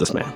this man.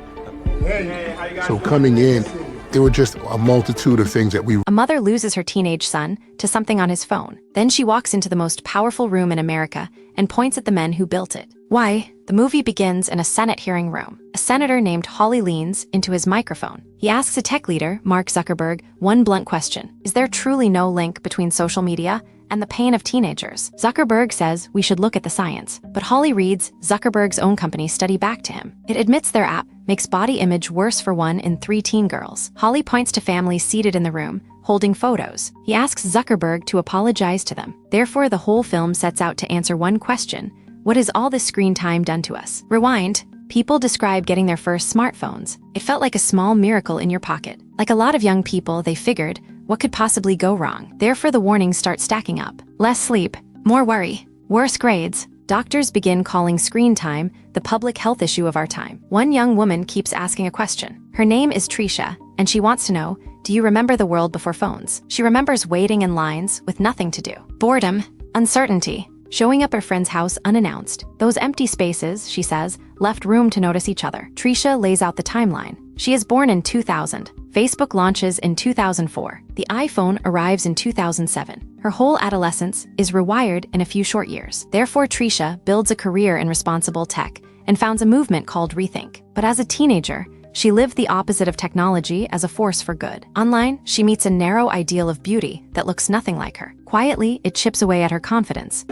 So coming in, there were just a multitude of things that we... A mother loses her teenage son to something on his phone. Then she walks into the most powerful room in America and points at the men who built it. Why? The movie begins in a Senate hearing room. A senator named Hawley leans into his microphone. He asks a tech leader, Mark Zuckerberg, one blunt question. Is there truly no link between social media and the pain of teenagers? Zuckerberg says we should look at the science, but Hawley reads Zuckerberg's own company's study back to him. It admits their app makes body image worse for 1 in 3 teen girls. Hawley points to families seated in the room, holding photos. He asks Zuckerberg to apologize to them. Therefore, the whole film sets out to answer one question: what has all this screen time done to us? Rewind. People describe getting their first smartphones. It felt like a small miracle in your pocket. Like a lot of young people, they figured, what could possibly go wrong? Therefore, the warnings start stacking up. Less sleep, more worry, worse grades. Doctors begin calling screen time the public health issue of our time. One young woman keeps asking a question. Her name is Tricia, and she wants to know, do you remember the world before phones? She remembers waiting in lines with nothing to do. Boredom, uncertainty, showing up at her friend's house unannounced. Those empty spaces, she says, left room to notice each other. Tricia lays out the timeline. She is born in 2000. Facebook launches in 2004. The iPhone arrives in 2007. Her whole adolescence is rewired in a few short years. Therefore, Tricia builds a career in responsible tech and founds a movement called Rethink. But as a teenager, she lived the opposite of technology as a force for good. Online, she meets a narrow ideal of beauty that looks nothing like her. Quietly, it chips away at her confidence.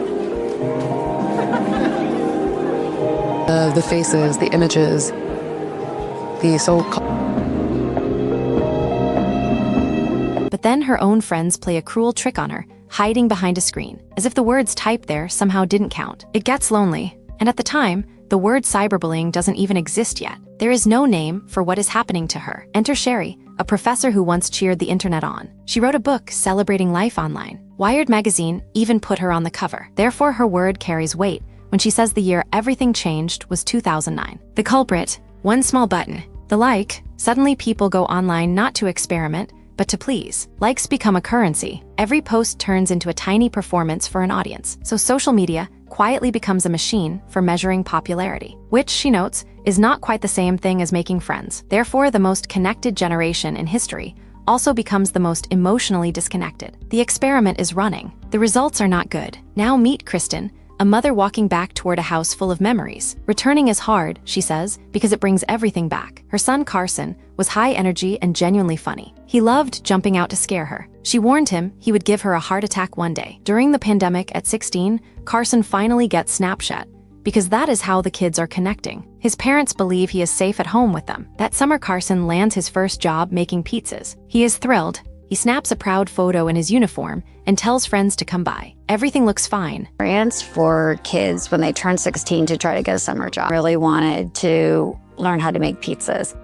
The faces, the images, the But then her own friends play a cruel trick on her, hiding behind a screen, as if the words typed there somehow didn't count. It gets lonely, and at the time, the word cyberbullying doesn't even exist yet. There is no name for what is happening to her. Enter Sherry, a professor who once cheered the internet on. She wrote a book celebrating life online. Wired magazine even put her on the cover. Therefore, her word carries weight when she says the year everything changed was 2009. The culprit, one small button. The like, suddenly people go online not to experiment, but to please. Likes become a currency. Every post turns into a tiny performance for an audience. So social media quietly becomes a machine for measuring popularity, which, she notes, is not quite the same thing as making friends. Therefore, the most connected generation in history also becomes the most emotionally disconnected. The experiment is running. The results are not good. Now meet Kristen, a mother walking back toward a house full of memories. Returning is hard, she says, because it brings everything back. Her son Carson was high energy and genuinely funny. He loved jumping out to scare her. She warned him he would give her a heart attack one day. During the pandemic at 16, Carson finally gets Snapchat, because that is how the kids are connecting. His parents believe he is safe at home with them. That summer, Carson lands his first job making pizzas. He is thrilled. He snaps a proud photo in his uniform and tells friends to come by. Everything looks fine. Parents for kids when they turn 16 to try to get a summer job really wanted to learn how to make pizzas.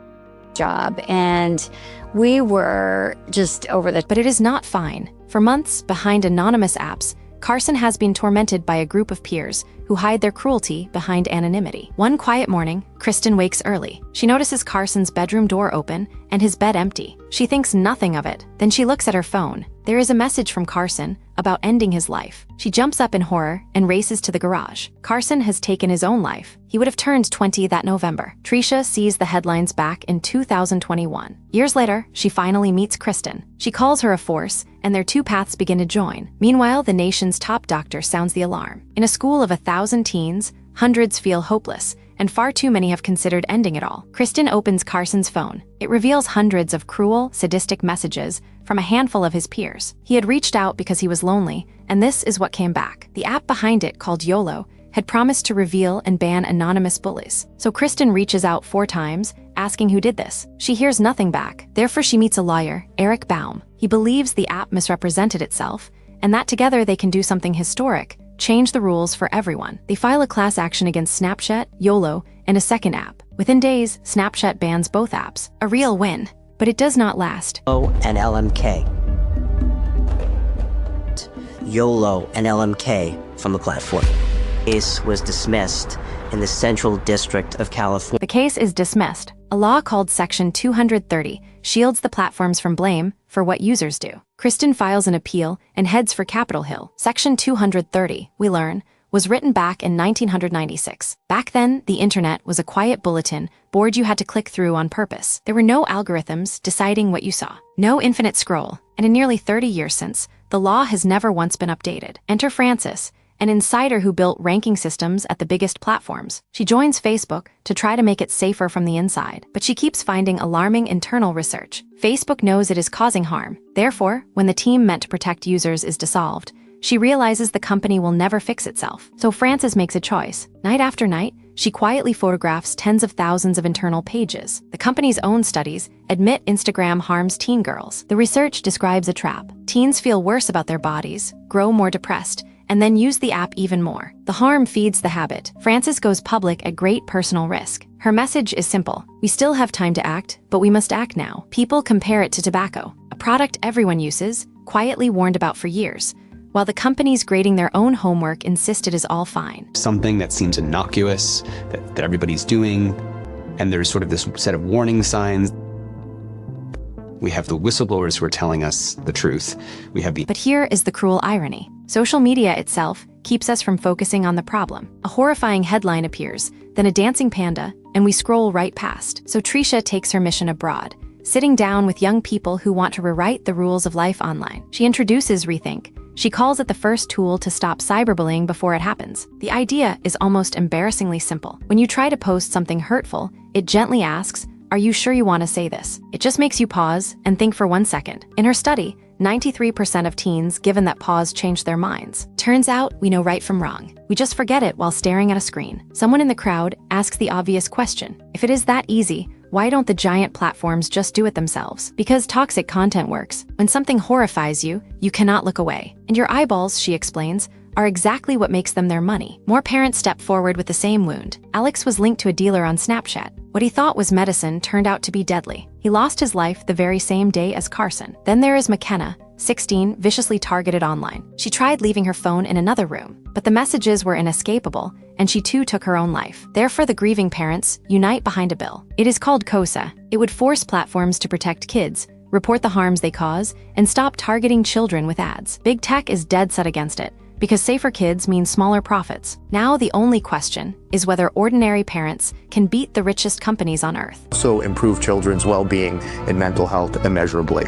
And we were just over the... But it is not fine. For months, behind anonymous apps, Carson has been tormented by a group of peers who hide their cruelty behind anonymity. One quiet morning, Kristen wakes early. She notices Carson's bedroom door open and his bed empty. She thinks nothing of it. Then she looks at her phone. There is a message from Carson about ending his life. She jumps up in horror and races to the garage. Carson has taken his own life. He would have turned 20 that November. Tricia sees the headlines back in 2021. Years later, she finally meets Kristen. She calls her a force, and their two paths begin to join. Meanwhile, the nation's top doctor sounds the alarm. In a school of 1,000 teens, hundreds feel hopeless, and far too many have considered ending it all. Kristen opens Carson's phone. It reveals hundreds of cruel, sadistic messages from a handful of his peers. He had reached out because he was lonely, and this is what came back. The app behind it, called YOLO, had promised to reveal and ban anonymous bullies. So Kristen reaches out 4 times, asking who did this. She hears nothing back. Therefore, she meets a lawyer, Eric Baum. He believes the app misrepresented itself, and that together they can do something historic, change the rules for everyone. They file a class action against Snapchat, YOLO, and a second app. Within days, Snapchat bans both apps. A real win, but it does not last. And LMK. YOLO and LMK from the platform. Case was dismissed in the Central District of California. The case is dismissed. A law called Section 230 shields the platforms from blame for what users do. Kristen files an appeal and heads for Capitol Hill. Section 230, we learn, was written back in 1996. Back then, the internet was a quiet bulletin board you had to click through on purpose. There were no algorithms deciding what you saw, no infinite scroll, and in nearly 30 years since, the law has never once been updated. Enter Frances, an insider who built ranking systems at the biggest platforms. She joins Facebook to try to make it safer from the inside, but she keeps finding alarming internal research. Facebook knows it is causing harm. Therefore, when the team meant to protect users is dissolved, she realizes the company will never fix itself. So Frances makes a choice. Night after night, she quietly photographs tens of thousands of internal pages. The company's own studies admit Instagram harms teen girls. The research describes a trap. Teens feel worse about their bodies, grow more depressed, and then use the app even more. The harm feeds the habit. Frances goes public at great personal risk. Her message is simple. We still have time to act, but we must act now. People compare it to tobacco, a product everyone uses, quietly warned about for years, while the companies grading their own homework insist it is all fine. Something that seems innocuous, that everybody's doing, and there's sort of this set of warning signs. We have the whistleblowers who are telling us the truth. But here is the cruel irony. Social media itself keeps us from focusing on the problem. A horrifying headline appears, then a dancing panda, and we scroll right past. So Trisha takes her mission abroad, sitting down with young people who want to rewrite the rules of life online. She introduces Rethink. She calls it the first tool to stop cyberbullying before it happens. The idea is almost embarrassingly simple. When you try to post something hurtful, it gently asks, "Are you sure you want to say this?" It just makes you pause and think for 1 second. In her study, 93% of teens given that pause changed their minds. Turns out, we know right from wrong. We just forget it while staring at a screen. Someone in the crowd asks the obvious question. If it is that easy, why don't the giant platforms just do it themselves? Because toxic content works. When something horrifies you, you cannot look away. And your eyeballs, she explains, are exactly what makes them their money. More parents step forward with the same wound. Alex was linked to a dealer on Snapchat. What he thought was medicine turned out to be deadly. He lost his life the very same day as Carson. Then there is McKenna, 16, viciously targeted online. She tried leaving her phone in another room, but the messages were inescapable, and she too took her own life. Therefore, the grieving parents unite behind a bill. It is called COSA. It would force platforms to protect kids, report the harms they cause, and stop targeting children with ads. Big tech is dead set against it, because safer kids means smaller profits. Now the only question is whether ordinary parents can beat the richest companies on earth. So improve children's well-being and mental health immeasurably.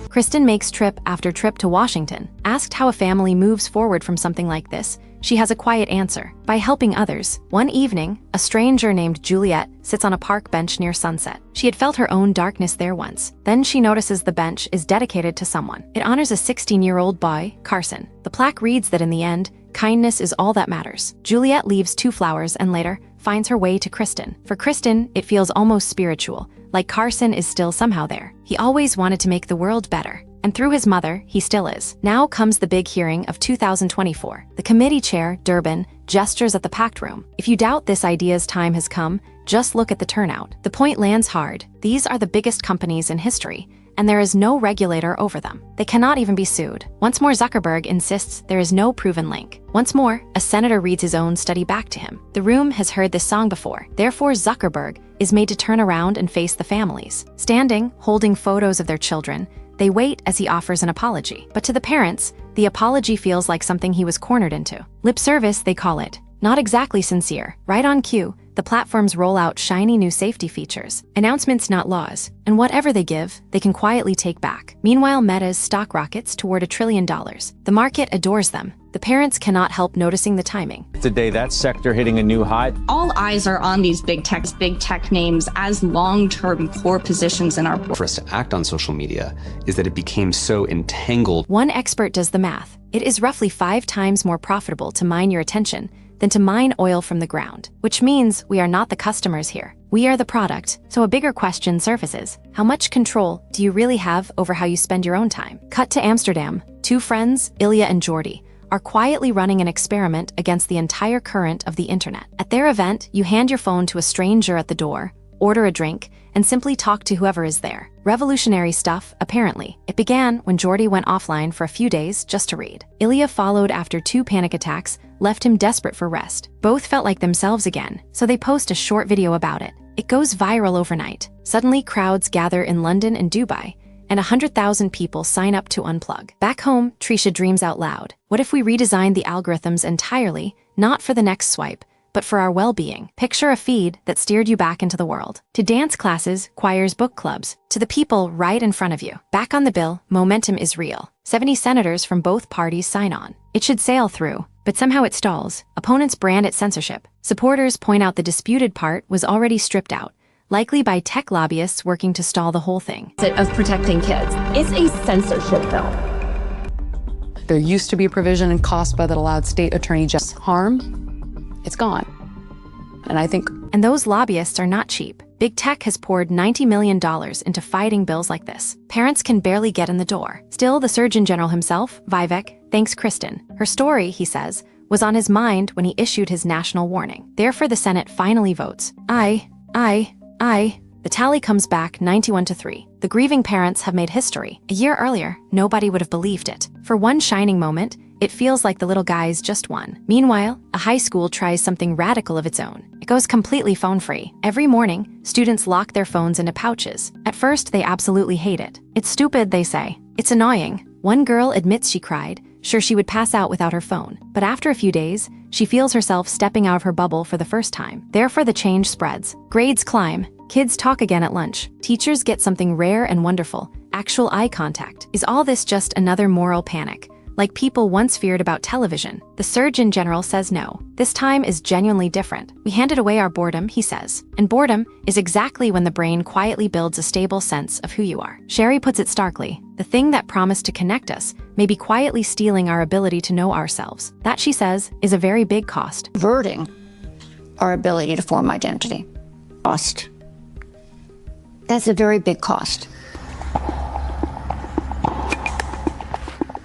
Kristen makes trip after trip to Washington. Asked how a family moves forward from something like this, she has a quiet answer: by helping others. One evening, a stranger named Juliet sits on a park bench near sunset. She had felt her own darkness there once. Then she notices the bench is dedicated to someone. It honors a 16-year-old boy, Carson. The plaque reads that in the end, kindness is all that matters. Juliet leaves 2 flowers and later finds her way to Kristen. For Kristen, it feels almost spiritual, like Carson is still somehow there. He always wanted to make the world better, and through his mother, he still is. Now comes the big hearing of 2024. The committee chair, Durbin, gestures at the packed room. If you doubt this idea's time has come, just look at the turnout. The point lands hard. These are the biggest companies in history, and there is no regulator over them. They cannot even be sued. Once more, Zuckerberg insists there is no proven link. Once more, a senator reads his own study back to him. The room has heard this song before. Therefore, Zuckerberg is made to turn around and face the families. Standing, holding photos of their children, they wait as he offers an apology. But to the parents, the apology feels like something he was cornered into. Lip service, they call it. Not exactly sincere. Right on cue, the platforms roll out shiny new safety features. Announcements, not laws. And whatever they give, they can quietly take back. Meanwhile, Meta's stock rockets toward $1 trillion. The market adores them. The parents cannot help noticing the timing. Today, that sector hitting a new high. All eyes are on these big tech names as long-term core positions in our portfolio. For us to act on social media is that it became so entangled. One expert does the math. It is roughly 5 times more profitable to mine your attention than to mine oil from the ground, which means we are not the customers here. We are the product. So a bigger question surfaces. How much control do you really have over how you spend your own time? Cut to Amsterdam. 2 friends, Ilya and Jordy, are quietly running an experiment against the entire current of the internet. At their event, you hand your phone to a stranger at the door, order a drink, and simply talk to whoever is there. Revolutionary stuff, apparently. It began when Jordy went offline for a few days just to read. Ilya followed after 2 panic attacks, left him desperate for rest. Both felt like themselves again, so they post a short video about it. It goes viral overnight. Suddenly, crowds gather in London and Dubai, and 100,000 people sign up to unplug. Back home, Trisha dreams out loud. What if we redesigned the algorithms entirely, not for the next swipe, but for our well-being? Picture a feed that steered you back into the world. To dance classes, choirs, book clubs, to the people right in front of you. Back on the bill, momentum is real. 70 senators from both parties sign on. It should sail through, but somehow it stalls. Opponents brand it censorship. Supporters point out the disputed part was already stripped out, likely by tech lobbyists working to stall the whole thing. Of protecting kids. It's a censorship bill. There used to be a provision in COSPA that allowed state attorney just harm. It's gone. And I think... And those lobbyists are not cheap. Big tech has poured $90 million into fighting bills like this. Parents can barely get in the door. Still, the Surgeon General himself, Vivek, thanks Kristen. Her story, he says, was on his mind when he issued his national warning. Therefore, the Senate finally votes. Aye. The tally comes back 91-3. The grieving parents have made history. A year earlier, nobody would have believed it. For one shining moment, it feels like the little guys just won. Meanwhile, a high school tries something radical of its own. It goes completely phone-free. Every morning, students lock their phones into pouches. At first, they absolutely hate it. It's stupid, they say. It's annoying. One girl admits she cried, sure she would pass out without her phone. But after a few days, she feels herself stepping out of her bubble for the first time. Therefore, the change spreads. Grades climb. Kids talk again at lunch. Teachers get something rare and wonderful, actual eye contact. Is all this just another moral panic, like people once feared about television? The Surgeon General says no. This time is genuinely different. We handed away our boredom, he says. And boredom is exactly when the brain quietly builds a stable sense of who you are. Sherry puts it starkly. The thing that promised to connect us may be quietly stealing our ability to know ourselves. That, she says, is a very big cost. Averting our ability to form identity. Cost. That's a very big cost.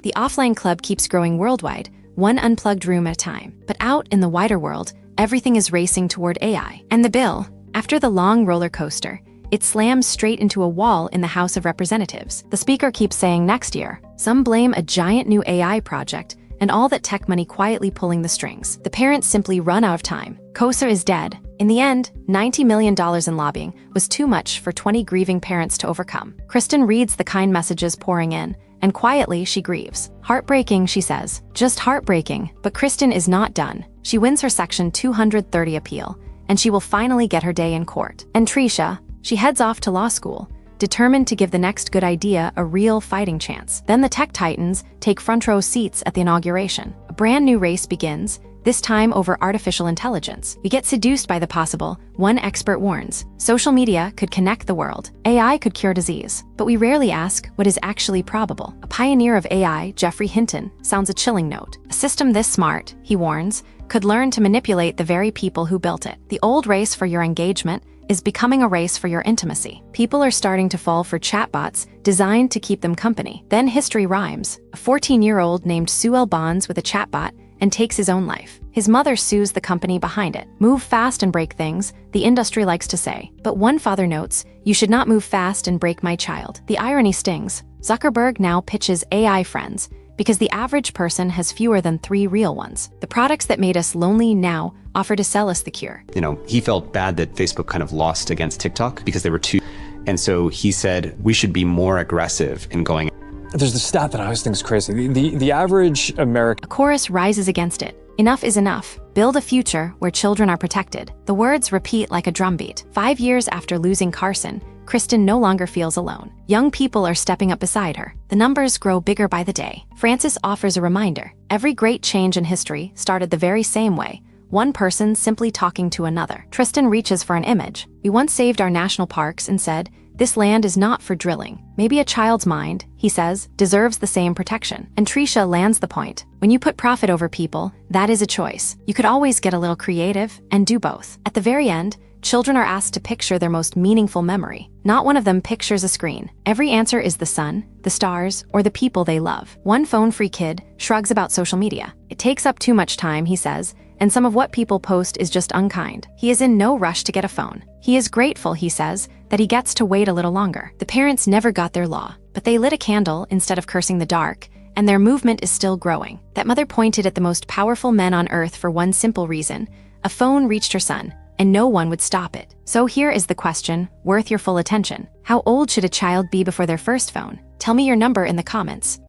The offline club keeps growing worldwide, one unplugged room at a time. But out in the wider world, everything is racing toward AI. And the bill, after the long roller coaster, it slams straight into a wall in the House of Representatives. The speaker keeps saying next year. Some blame a giant new AI project and all that tech money quietly pulling the strings. The parents simply run out of time. KOSA is dead. In the end, $90 million in lobbying was too much for 20 grieving parents to overcome. Kristen reads the kind messages pouring in, and quietly she grieves. Heartbreaking, she says. Just heartbreaking. But Kristen is not done. She wins her Section 230 appeal, and she will finally get her day in court. And Trisha, she heads off to law school, determined to give the next good idea a real fighting chance. Then the tech titans take front row seats at the inauguration. A brand new race begins, this time over artificial intelligence. We get seduced by the possible. One expert warns, social media could connect the world. AI could cure disease. But we rarely ask what is actually probable. A pioneer of AI, Geoffrey Hinton, sounds a chilling note. A system this smart, he warns, could learn to manipulate the very people who built it. The old race for your engagement is becoming a race for your intimacy. People are starting to fall for chatbots designed to keep them company. Then history rhymes. A 14-year-old named Sue bonds with a chatbot and takes his own life. His mother sues the company behind it. Move fast and break things, the industry likes to say. But one father notes, you should not move fast and break my child. The irony stings. Zuckerberg now pitches AI friends because the average person has fewer than 3 real ones. The products that made us lonely now offer to sell us the cure. He felt bad that Facebook kind of lost against TikTok because they were too... And so he said, we should be more aggressive in going... There's the stat that I always think is crazy. The average American... A chorus rises against it. Enough is enough. Build a future where children are protected. The words repeat like a drumbeat. 5 years after losing Carson, Kristen no longer feels alone. Young people are stepping up beside her. The numbers grow bigger by the day. Frances offers a reminder. Every great change in history started the very same way. One person simply talking to another. Tristan reaches for an image. We once saved our national parks and said, this land is not for drilling. Maybe a child's mind, he says, deserves the same protection. And Trisha lands the point. When you put profit over people, that is a choice. You could always get a little creative and do both. At the very end, children are asked to picture their most meaningful memory. Not one of them pictures a screen. Every answer is the sun, the stars, or the people they love. One phone-free kid shrugs about social media. It takes up too much time, he says, and some of what people post is just unkind. He is in no rush to get a phone. He is grateful, he says, that he gets to wait a little longer. The parents never got their law, but they lit a candle instead of cursing the dark, and their movement is still growing. That mother pointed at the most powerful men on earth for one simple reason. A phone reached her son, and no one would stop it. So here is the question, worth your full attention. How old should a child be before their first phone? Tell me your number in the comments.